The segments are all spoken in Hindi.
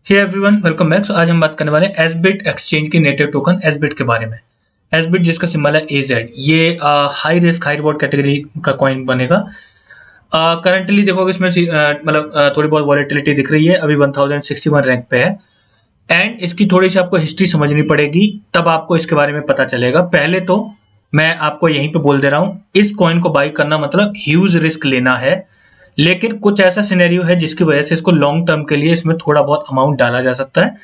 Hey everyone, welcome back. आज हम बात करने वाले हैं एसबिट एक्सचेंज के नेटिव टोकन एसबिट के बारे में। एसबिट जिसका सिंबल है एजेड, ये high risk high reward category का कॉइन बनेगा। करंटली देखोगे इसमें थोड़ी बहुत वॉलेटिलिटी दिख रही है, अभी 1061 रैंक पे है। एंड इसकी थोड़ी सी आपको हिस्ट्री समझनी पड़ेगी, तब आपको इसके बारे में पता चलेगा। पहले तो मैं आपको यहीं पे बोल दे रहा हूँ, इस कॉइन को बाई करना मतलब ह्यूज रिस्क लेना है। लेकिन कुछ ऐसा सिनेरियो है जिसकी वजह से इसको लॉन्ग टर्म के लिए इसमें थोड़ा बहुत अमाउंट डाला जा सकता है।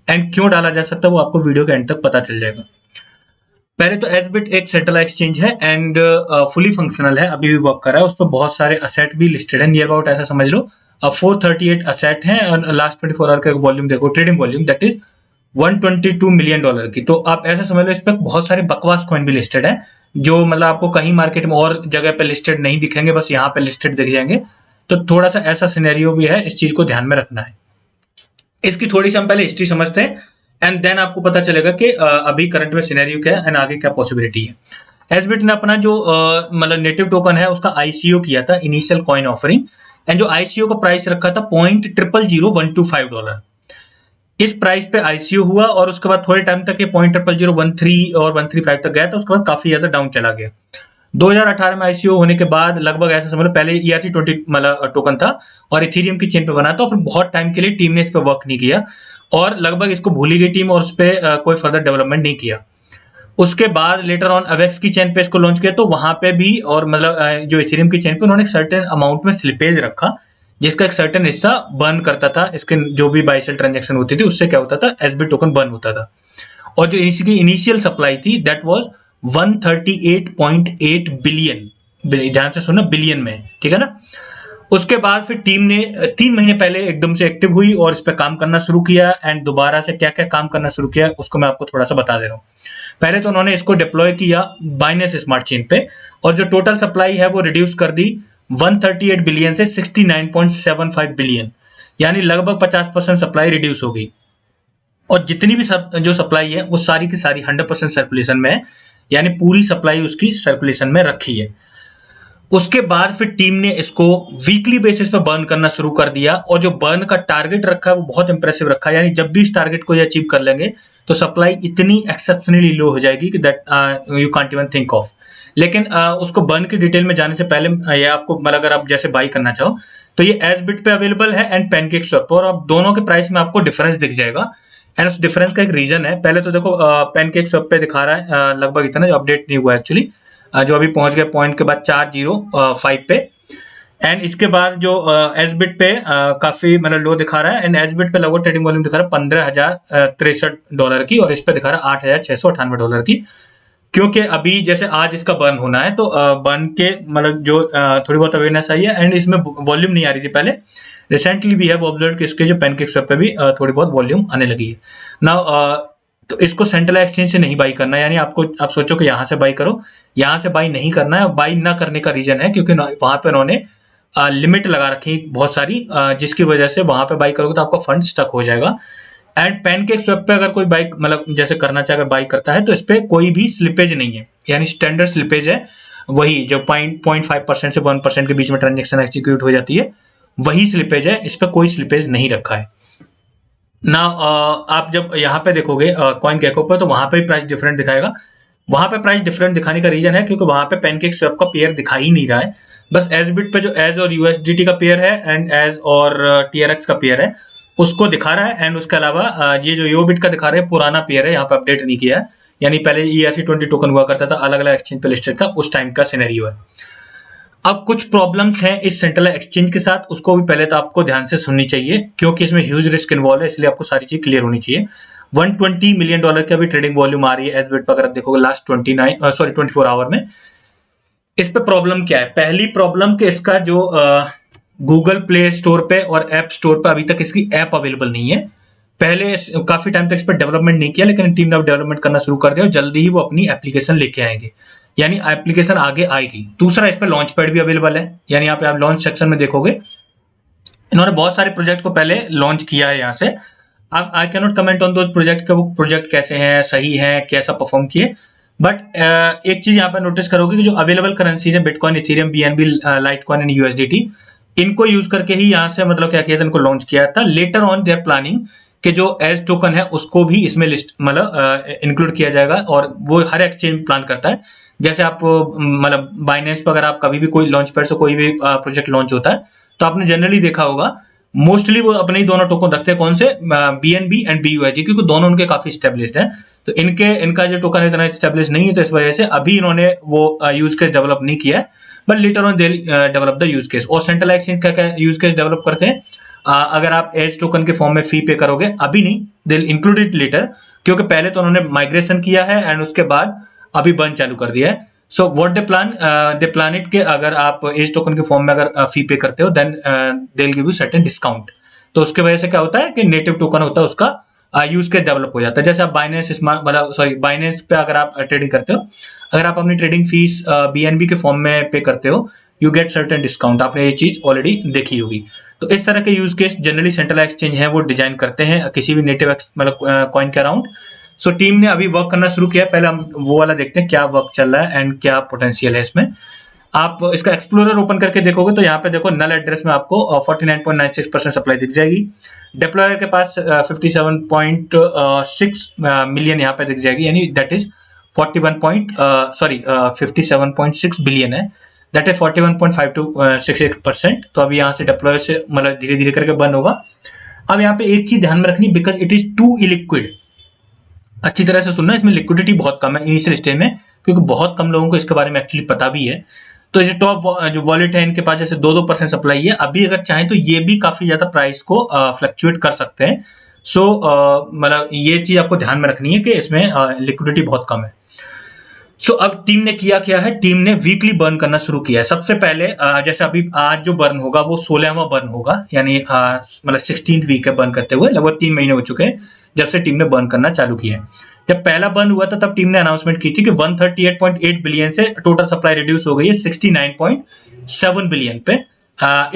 एंड क्यों डाला जा सकता है वो आपको वीडियो के एंड तक पता चल जाएगा। पहले तो एसबिट एक सेटेलाइट एक्सचेंज है एंड फुली फंक्शनल है, अभी भी वर्क कर रहा है। उस पर बहुत सारे असेट भी लिस्टेड है, नियर अबाउट ऐसा समझ लो 438 असेट हैं। और लास्ट 24 आवर का वॉल्यूम देखो, trading volume that is $122 million की। तो आप ऐसा समझ लो इस पर बहुत सारे बकवास कॉइन भी लिस्टेड है, जो मतलब आपको कहीं मार्केट में और जगह पे लिस्टेड नहीं दिखेंगे, बस यहाँ पे लिस्टेड दिख जाएंगे। तो थोड़ा सा ऐसा सिनेरियो भी है, इस चीज को ध्यान में रखना है। इसकी थोड़ी सी हम पहले हिस्ट्री समझते हैं एंड देन आपको पता चलेगा कि अभी करंट में सिनेरियो क्या है एंड आगे क्या पॉसिबिलिटी है। एसबिट ने अपना जो मतलब नेटिव टोकन है उसका आईसीओ किया था, इनिशियल कॉइन ऑफरिंग। एंड जो आईसीओ का प्राइस रखा था $0.0000125। इस प्राइस पे आईसीओ हुआ और उसके बाद थोड़े टाइम तक ये 0.0013 और 135 तक गया था, उसके बाद काफी ज्यादा डाउन चला गया। 2018 में आईसीओ होने के बाद लगभग ऐसा समझ लो, पहले ERC20 मतलब टोकन था और इथेरियम की चेन पे बना था, और फिर बहुत टाइम के लिए टीम ने इस पर वर्क नहीं किया और लगभग इसको भूल ही गई टीम और उस पर कोई फर्दर डेवलपमेंट नहीं किया। उसके बाद लेटर ऑन अवेक्स की चेन पे इसको लॉन्च किया, तो वहां पे भी और मतलब जो इथेरियम की चेन पे उन्होंने एक सर्टेन अमाउंट में स्लिपेज रखा, जिसका एक सर्टेन हिस्सा बर्न करता था। इसके जो भी बाई सेल ट्रांजेक्शन होती थी उससे क्या होता था, एसबिट टोकन बर्न होता था। और जो इसकी इनिशियल सप्लाई थी दैट वाज 138.8 बिलियन, ध्यान से सुनना, बिलियन में, ठीक है ना। उसके बाद फिर टीम ने 3 महीने पहले एकदम से एक्टिव हुई और इस पर काम करना शुरू किया। एंड दोबारा से क्या क्या काम करना शुरू किया उसको मैं आपको थोड़ा सा बता दे रहा हूँ। पहले तो उन्होंने इसको डिप्लॉय किया बाइनेंस स्मार्ट चेन पे, और जो टोटल सप्लाई है वो रिड्यूस कर दी 138 बिलियन से 69.75 बिलियन, यानी लगभग 50% सप्लाई रिड्यूस हो गई। और जितनी भी जो सप्लाई है वो सारी की सारी 100% सर्कुलेशन में है, यानी पूरी सप्लाई उसकी सर्कुलेशन में रखी है। उसके बाद फिर टीम ने इसको वीकली बेसिस पे बर्न करना शुरू कर दिया, और जो बर्न का टारगेट रखा है वो बहुत इंप्रेसिव रखा है, यानी जब भी इस टारगेट को ये अचीव कर लेंगे तो सप्लाई इतनी एक्सेप्शनली लो हो जाएगी कि that you can't even think of. लेकिन उसको बर्न की डिटेल में जाने से पहले ये आपको मतलब अगर आप जैसे बाई करना चाहो तो ये एसबिट पे अवेलेबल है एंड पैनकेक स्वैप पे, और अब दोनों के प्राइस में आपको डिफरेंस दिख जाएगा। एंड उस डिफरेंस का एक रीजन है। पहले तो देखो पैनकेक स्वैप पे दिखा रहा है लगभग इतना, जो अपडेट नहीं हुआ एक्चुअली, जो अभी पहुंच गए पॉइंट के बाद 405 पे। एंड इसके बाद जो एसबिट पे काफी मतलब लो दिखा रहा है, एंड एसबिट पे लगभग ट्रेडिंग वॉल्यूम दिखा रहा है $15,063 की, और इस पे दिखा रहा है $8,698 की। क्योंकि अभी जैसे आज इसका बर्न होना है, तो बर्न के मतलब जो थोड़ी बहुत अवेयरनेस आई है एंड इसमें वॉल्यूम नहीं आ रही थी पहले। रिसेंटली वी हैव ऑब्जर्व कि इसके जो पैनकेक स्वैप पे भी थोड़ी बहुत वॉल्यूम आने लगी है नाउ। तो इसको सेंट्रल एक्सचेंज से नहीं बाई करना है, यानी आप सोचो कि यहाँ से बाई करो, यहाँ से बाई नहीं करना है। बाई ना करने का रीजन है क्योंकि वहां पे उन्होंने लिमिट लगा रखी बहुत सारी, जिसकी वजह से वहां पे बाई करोगे तो आपका फंड स्टक हो जाएगा। एंड पैनकेक स्वैप पे अगर कोई बाई मतलब जैसे करना चाहे, अगर बाई करता है तो इस पे कोई भी स्लिपेज नहीं है, यानी स्टैंडर्ड स्लिपेज है वही जो 0.5% से 1% के बीच में ट्रांजेक्शन एक्सिक्यूट हो जाती है, वही स्लिपेज है। इस पे कोई स्लिपेज नहीं रखा है ना। आप जब यहाँ पे देखोगे कॉइन गेको पे, तो वहां पे प्राइस डिफरेंट दिखाएगा। वहां पे प्राइस डिफरेंट दिखाने का रीजन है क्योंकि वहां पे पैनकेक स्वैप का पेयर दिखा ही नहीं रहा है। बस एसबिट पे जो एज और यूएसडीटी का पेयर है एंड एज और टीआरएक्स का पेयर है उसको दिखा रहा है। एंड उसके अलावा ये जो योबिट का दिखा रहे हैं पुराना पेयर है, यहाँ पे अपडेट नहीं किया है, यानी पहले ERC20 टोकन हुआ करता था, अलग अलग एक्सचेंज पे लिस्टेड था, उस टाइम का सिनेरियो है। अब कुछ प्रॉब्लम्स हैं इस सेंट्रल एक्सचेंज के साथ, उसको भी पहले तो आपको ध्यान से सुननी चाहिए क्योंकि इसमें ह्यूज रिस्क इन्वॉल्व है, इसलिए आपको सारी चीज क्लियर होनी चाहिए। $120 मिलियन की अभी ट्रेडिंग वॉल्यूम आ रही है एसबिट पर, अगर आप देखोगे लास्ट 24 आवर में। इस पे प्रॉब्लम क्या है? पहली प्रॉब्लम कि इसका जो गूगल प्ले स्टोर पे और ऐप स्टोर पे अभी तक इसकी ऐप अवेलेबल नहीं है। पहले काफी टाइम तक इस पर डेवलपमेंट नहीं किया, लेकिन टीम ने डेवलपमेंट करना शुरू कर दिया और जल्दी ही वो अपनी एप्लीकेशन लेके आएंगे, यानी एप्लीकेशन आगे आएगी। दूसरा, इस पर लॉन्च पैड भी अवेलेबल है, यानी यहाँ पे आप लॉन्च सेक्शन में देखोगे इन्होंने बहुत सारे प्रोजेक्ट को पहले लॉन्च किया है। यहाँ से अब I can not comment on those project के वो प्रोजेक्ट कैसे हैं, सही हैं, कैसा परफॉर्म किए। बट एक चीज यहाँ पे नोटिस करोगे कि जो अवेलेबल करेंसीज है bitcoin, Ethereum, BNB, Litecoin and USDT, इनको यूज करके ही यहाँ से मतलब क्या किया था, इनको लॉन्च किया था। Later on they are planning कि जो एज टोकन है उसको भी इसमें लिस्ट मतलब इंक्लूड किया जाएगा, और वो हर एक्सचेंज प्लान करता है। जैसे आप मतलब बाइनेंस पर अगर आप कभी भी कोई लॉन्च पैड से कोई भी प्रोजेक्ट लॉन्च होता है तो आपने जनरली देखा होगा मोस्टली वो अपने ही दोनों टोकन रखते हैं, कौन से, BNB एंड BUSD, क्योंकि दोनों उनके काफी स्टेब्लिश्ड हैं। तो इनका जो टोकन इतना स्टेब्लिश नहीं है, तो इस वजह से अभी इन्होंने वो यूज केस डेवलप नहीं किया है, but later on they develop the use case. और सेंट्रल एक्सचेंज क्या क्या यूज केस डेवलप करते हैं, अगर आप एज टोकन के फॉर्म में फी पे करोगे, अभी नहीं, दे इंक्लूड इट लेटर, क्योंकि पहले तो उन्होंने माइग्रेशन किया है एंड उसके बाद अभी बंद चालू कर दिया है। So what they plan it, के अगर आप एज टोकन के फॉर्म में अगर फी पे करते हो then they will give you certain discount. तो उसके वजह से क्या होता है कि नेटिव टोकन होता है उसका यूज केस डेवलप हो जाता है। जैसे आप बाइनेंस मतलब सॉरी बाइनेंस पे अगर आप ट्रेडिंग करते हो, अगर आप अपनी ट्रेडिंग फीस BNB के फॉर्म में पे करते हो, यू गेट सर्टेन डिस्काउंट। आपने ये चीज ऑलरेडी देखी होगी। तो इस तरह के use case generally central exchange है वो डिजाइन करते हैं किसी भी नेटिव मतलब कॉइन के अराउंड। सो टीम ने अभी वर्क करना शुरू किया है। पहले हम वो वाला देखते हैं क्या वर्क चल रहा है एंड क्या पोटेंशियल है इसमें। आप इसका एक्सप्लोरर ओपन करके देखोगे तो यहाँ पे देखो नल एड्रेस में आपको 49.96% सप्लाई दिख जाएगी। डिप्लॉयर के पास 57.6 मिलियन यहाँ पे दिख जाएगी, यानी दैट इज 57.6 बिलियन है, दैट इज 41.5268%। तो अभी यहाँ से डिप्लॉयर से मतलब धीरे धीरे करके बंद होगा। अब यहाँ पे एक चीज ध्यान में रखनी, because it is too illiquid. अच्छी तरह से सुनना, इसमें लिक्विडिटी बहुत कम है इनिशियल स्टेज में, क्योंकि बहुत कम लोगों को इसके बारे में एक्चुअली पता भी है। तो जो टॉप जो वॉलेट है इनके पास जैसे 2% सप्लाई है, अभी अगर चाहें तो ये भी काफी ज्यादा प्राइस को फ्लक्चुएट कर सकते हैं। सो मतलब ये चीज आपको ध्यान में रखनी है कि इसमें लिक्विडिटी बहुत कम है। सो अब टीम ने किया क्या है, टीम ने वीकली बर्न करना शुरू किया है। सबसे पहले जैसे अभी आज जो बर्न होगा वो 16वां बर्न होगा, यानी मतलब 16th वीक है बर्न करते हुए, लगभग 3 महीने हो चुके हैं जब से टीम ने बर्न करना चालू किया है। जब पहला बर्न हुआ था तब टीम ने अनाउंसमेंट की थी कि 138.8 बिलियन से टोटल सप्लाई रिड्यूस हो गई है 69.7 बिलियन पे।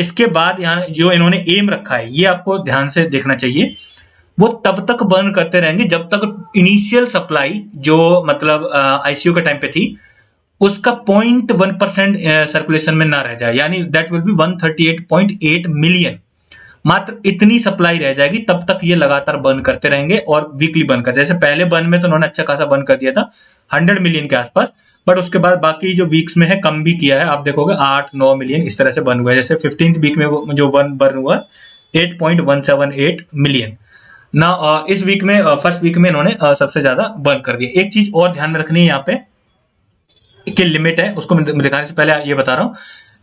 इसके बाद यहाँ जो इन्होंने एम रखा है ये आपको ध्यान से देखना चाहिए, वो तब तक बर्न करते रहेंगे जब तक इनिशियल सप्लाई जो मतलब ICO के टाइम पे थी उसका 0.1% सर्कुलेशन में ना रह जाए, यानी दैट विल बी 138.8 मिलियन। मात्र इतनी सप्लाई रह जाएगी तब तक ये लगातार बर्न करते रहेंगे और वीकली बर्न करते। जैसे पहले बर्न में तो उन्होंने अच्छा खासा बर्न कर दिया था 100 मिलियन के आसपास, बट उसके बाद बाकी जो वीक्स में है कम भी किया है। आप देखोगे 8-9 मिलियन इस तरह से बर्न हुआ है। जैसे 15th वीक में जो बर्न हुआ 8.178 मिलियन ना। इस वीक में फर्स्ट वीक में इन्होंने सबसे ज्यादा बर्न कर दिया। एक चीज और ध्यान में रखनी है यहाँ पे कि लिमिट है, उसको मैं दिखाने से पहले ये बता रहा हूँ,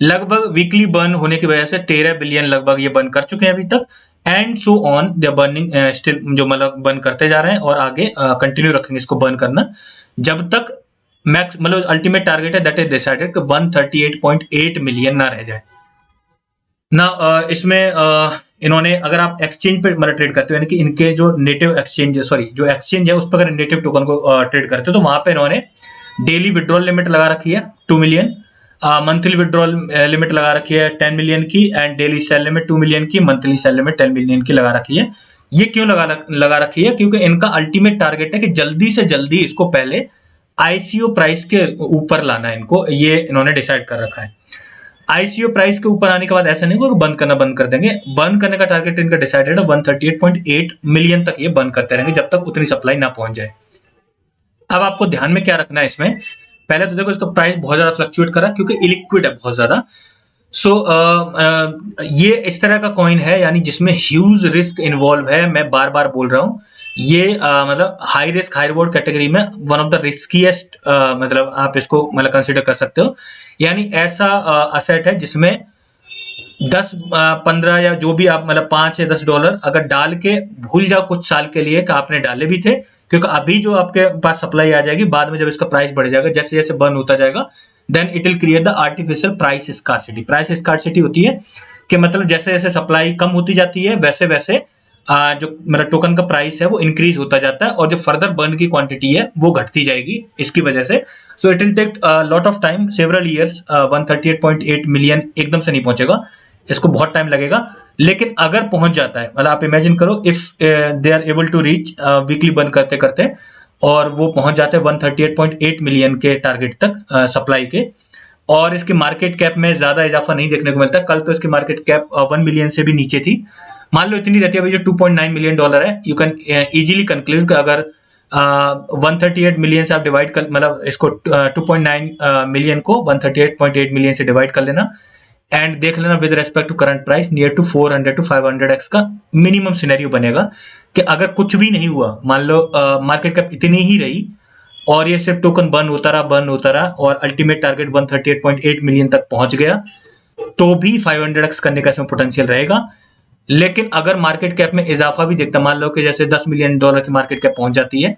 लगभग वीकली बर्न होने की वजह से 13 बिलियन लगभग ये बर्न कर चुके हैं अभी तक, and so on they burning still, जो मतलब बर्न करते जा रहे हैं और आगे कंटिन्यू रखेंगे इसको बर्न करना जब तक मैक्स मतलब अल्टीमेट टारगेट है दैट इज डिसाइडेड कि 138.8 मिलियन ना रह जाए ना। इसमें इन्होंने अगर आप एक्सचेंज पे मतलब ट्रेड करते हो, यानी कि इनके जो नेटिव एक्सचेंज जो एक्सचेंज है उस पर अगर नेटिव टोकन को ट्रेड करते हो तो वहां पे इन्होंने डेली विड्रॉल लिमिट लगा रखी है 2 मिलियन, मंथली विड्रॉल लिमिट लगा रखी है 10 मिलियन की, and daily cell limit 2 million की, मंथली सेल लिमिट 10 मिलियन की लगा रखी है। ये क्यों लगा रखी है, क्योंकि इनका अल्टीमेट टारगेट है कि जल्दी से जल्दी इसको पहले ICO प्राइस के ऊपर लाना है इनको, ये इन्होंने डिसाइड कर रखा है। ICO प्राइस के ऊपर आने के बाद ऐसा नहीं होगा कि बंद करना बंद कर देंगे, बंद करने का टारगेट इनका डिसाइडेड है 138.8 मिलियन तक ये बंद करते रहेंगे जब तक उतनी सप्लाई ना पहुंच जाए। अब आपको ध्यान में क्या रखना है इसमें, पहले तो देखो इसका प्राइस बहुत ज्यादा फ्लक्चुएट कर रहा है क्योंकि इलिक्विड है बहुत ज्यादा। सो ये इस तरह का कॉइन है यानी जिसमें ह्यूज रिस्क इन्वॉल्व है। मैं बार बार बोल रहा हूँ ये मतलब high risk high reward category में वन ऑफ द रिस्कीएस्ट मतलब आप इसको मतलब कंसिडर कर सकते हो। यानी ऐसा असेट है जिसमें 10-15 या जो भी आप मतलब $5 या $10 अगर डाल के भूल जाओ कुछ साल के लिए कि आपने डाले भी थे, क्योंकि अभी जो आपके पास सप्लाई आ जाएगी बाद में जब इसका प्राइस बढ़ जाएगा जैसे जैसे बर्न होता जाएगा then it will create the artificial price scarcity. Price scarcity होती है कि मतलब जैसे जैसे सप्लाई कम होती जाती है वैसे वैसे जो मतलब टोकन का प्राइस है वो इंक्रीज होता जाता है और जो फर्दर बर्न की क्वांटिटी है वो घटती जाएगी इसकी वजह से। So it will take lot of time, several years. 138.8 million एकदम से नहीं पहुंचेगा, इसको बहुत टाइम लगेगा। लेकिन अगर पहुंच जाता है मतलब आप इमेजिन करो if they are able to reach weekly burn करते करते और वो पहुंच जाते हैं 138.8 मिलियन के टारगेट तक सप्लाई के, और इसके मार्केट कैप में ज्यादा इजाफा नहीं देखने को मिलता। कल तो इसकी मार्केट कैप 1 मिलियन से भी नीचे थी, मान लो इतनी रहती है, अभी जो $2.9 मिलियन है, यू कैन इजीली कंक्लूड कि अगर 138 मिलियन से आप डिवाइड कर, मतलब इसको 2.9 मिलियन को 138.8 मिलियन से डिवाइड कर लेना एंड देख लेना with respect to current price near to 400 to 500x का मिनिमम सिनेरियो बनेगा कि अगर कुछ भी नहीं हुआ, मान लो मार्केट कैप इतनी ही रही और ये सिर्फ टोकन बर्न होता रहा और अल्टीमेट टारगेट 138.8 मिलियन तक पहुंच गया, तो भी 500x करने का इसमें पोटेंशियल रहेगा। लेकिन अगर मार्केट कैप में इजाफा भी देखता, मान लो कि जैसे $10 मिलियन की मार्केट कैप पहुंच जाती है,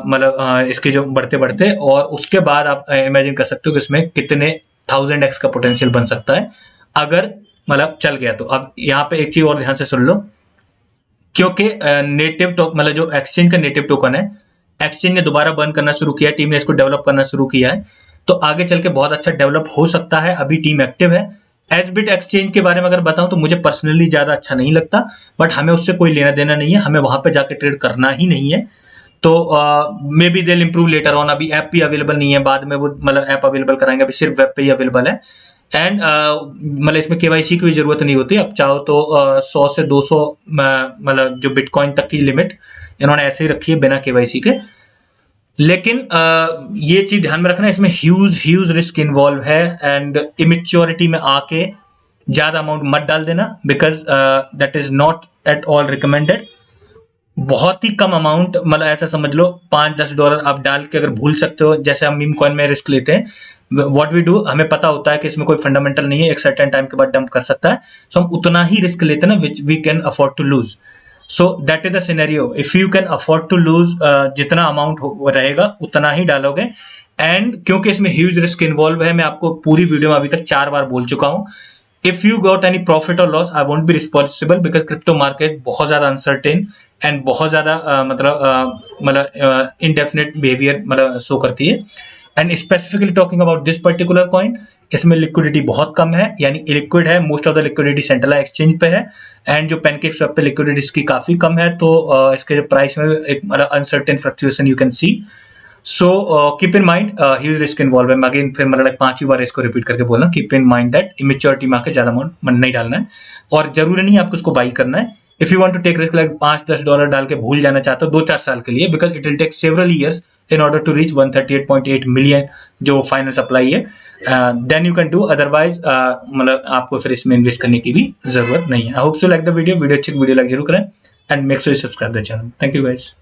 मतलब इसके जो बढ़ते बढ़ते, और उसके बाद आप इमेजिन कर सकते हो कि इसमें कितने 1000x का पोटेंशियल बन सकता है अगर मतलब चल गया तो। अब यहाँ पे एक चीज और ध्यान से सुन लो, क्योंकि नेटिव टोकन, मतलब जो एक्सचेंज का नेटिव टोकन है, एक्सचेंज ने दोबारा बर्न करना शुरू किया, टीम ने इसको डेवलप करना शुरू किया है, तो आगे चल के बहुत अच्छा डेवलप हो सकता है। अभी टीम एक्टिव है। एसबिट एक्सचेंज के बारे में अगर बताऊं तो मुझे पर्सनली ज्यादा अच्छा नहीं लगता, बट हमें उससे कोई लेना देना नहीं है, हमें वहां पे जाके ट्रेड करना ही नहीं है। तो मे बी देल इम्प्रूव लेटर ऑन। अभी ऐप भी अवेलेबल नहीं है, बाद में वो मतलब ऐप अवेलेबल कराएंगे, अभी सिर्फ वेब पे ही अवेलेबल है। एंड मतलब इसमें केवाईसी की भी जरूरत नहीं होती, अब चाहो तो 100 से 200 मतलब जो बिटकॉइन तक की लिमिट इन्होंने ऐसे ही रखी है बिना केवाईसी के। लेकिन ये चीज ध्यान में रखना, इसमें ह्यूज रिस्क इन्वॉल्व है एंड इमेच्योरिटी में आके ज्यादा अमाउंट मत डाल देना, because that is not at all recommended. बहुत ही कम अमाउंट, मतलब ऐसा समझ लो $5-10 आप डाल के अगर भूल सकते हो, जैसे हम मीम कॉइन में रिस्क लेते हैं, व्हाट वी डू, हमें पता होता है कि इसमें कोई फंडामेंटल नहीं है, एक सर्टेन टाइम के बाद डंप कर सकता है, सो हम उतना ही रिस्क लेते हैं ना which we can afford to lose. So that is the scenario, if you can afford to lose, जितना अमाउंट रहेगा उतना ही डालोगे। एंड क्योंकि इसमें ह्यूज रिस्क इन्वॉल्व है, मैं आपको पूरी वीडियो में अभी तक 4 बार बोल चुका हूं, if you got any profit और loss I won't be responsible, because crypto market बहुत ज्यादा अनसर्टेन एंड बहुत ज्यादा मतलब इनडेफिनेट बिहेवियर मतलब शो करती है। And specifically talking about this particular coin, इसमें लिक्विडिटी बहुत कम है, यानी इलिक्विड है, most of the liquidity centralise exchange पे है, एंड जो पैनकेक स्वैप पे लिक्विडिटी इसकी काफी कम है, तो इसके जो प्राइस में एक मतलब uncertain fluctuation you can see. So keep in mind huge risk involve है। मैं अगेन फिर मतलब 5वीं बार इसको रिपीट करके बोलना, keep in mind that immaturity में आके ज्यादा अमाउंट नहीं डालना है, और जरूरी नहीं आपको उसको बाई करना है। If you want to take risk like $5-10 डाल के भूल जाना चाहते हो 2-4 साल के लिए, because it will take several years in order to reach 138.8 million जो फाइनल सप्लाई है, then you can do, otherwise मतलब आपको फिर इसमें इन्वेस्ट करने की भी जरूरत नहीं है। I hope so like the video अच्छी वीडियो लाइक जरूर करें and make sure you subscribe the channel. Thank you guys.